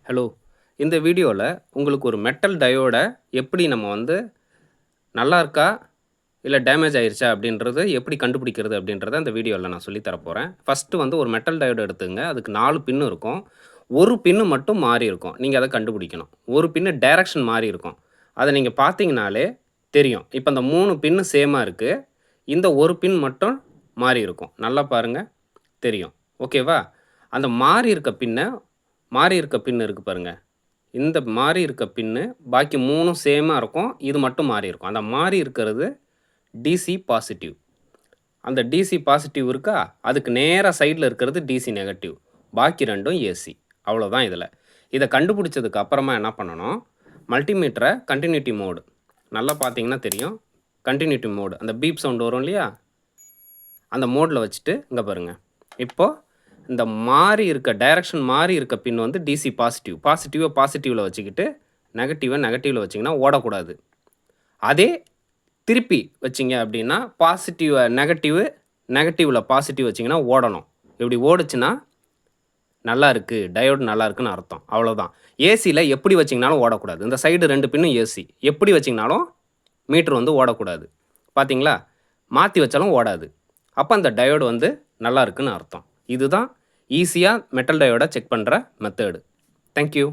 Hello. இந்த வீடியோவில் உங்களுக்கு ஒரு மெட்டல் டயோட எப்படி நம்ம நல்லா இருக்கா இல்லை டேமேஜ் ஆயிருச்சா அப்படின்றது எப்படி கண்டுபிடிக்கிறது அப்படின்றத இந்த வீடியோவில் நான் சொல்லித் தரப்போகிறேன். ஃபஸ்ட்டு ஒரு மெட்டல் டயோடு எடுத்துங்க. அதுக்கு 4 பின்னு இருக்கும். ஒரு பின்னு மட்டும் மாறி இருக்கும். நீங்கள் அதை கண்டுபிடிக்கணும். ஒரு பின்னு டைரக்ஷன் மாறி இருக்கும். அதை நீங்கள் பார்த்தீங்கனாலே தெரியும். இப்போ இந்த 3 பின்னு சேமாக இருக்குது. இந்த ஒரு பின் மட்டும் மாறி இருக்கும். நல்லா பாருங்கள், தெரியும். ஓகேவா? அந்த மாறி இருக்க பின்னு இருக்குது பாருங்கள். இந்த மாறி இருக்க பின்னு பாக்கி 3ம் சேமாக இருக்கும். இது மட்டும் மாறி இருக்கும். அந்த மாறி இருக்கிறது டிசி பாசிட்டிவ். அந்த டிசி பாசிட்டிவ் இருக்கா, அதுக்கு நேராக சைடில் இருக்கிறது டிசி நெகட்டிவ். பாக்கி 2ம் ஏசி. அவ்வளோதான் இதில். இதை கண்டுபிடிச்சதுக்கு அப்புறமா என்ன பண்ணணும், மல்டிமீட்டரை கண்டினியூட்டி மோடு நல்லா பார்த்தீங்கன்னா தெரியும். கண்டினியூட்டி மோடு அந்த பீப் சவுண்ட் வரும் இல்லையா, அந்த மோடில் வச்சுட்டு இங்கே பாருங்கள். இப்போது இந்த மாறி இருக்க டைரக்ஷன் மாறி இருக்க பின் டிசி பாசிட்டிவ். பாசிட்டிவில் வச்சுக்கிட்டு நெகட்டிவில் வச்சிங்கன்னா ஓடக்கூடாது. அதே திருப்பி வச்சிங்க அப்படின்னா நெகட்டிவில் பாசிட்டிவ் வச்சிங்கன்னா ஓடணும். இப்படி ஓடுச்சுன்னா நல்லா இருக்குது, டயோடு நல்லா இருக்குன்னு அர்த்தம். அவ்வளோதான். ஏசியில் எப்படி வச்சிங்கனாலும் ஓடக்கூடாது. இந்த சைடு 2 பின்னும் ஏசி. எப்படி வச்சிங்கனாலும் மீட்ரு ஓடக்கூடாது. பார்த்தீங்களா? மாற்றி வச்சாலும் ஓடாது. அப்போ அந்த டயோடு நல்லா இருக்குன்னு அர்த்தம். இதுதான் ஈஸியாக மெட்டல் டயோட செக் பண்ணுற மெத்தடு. Thank you.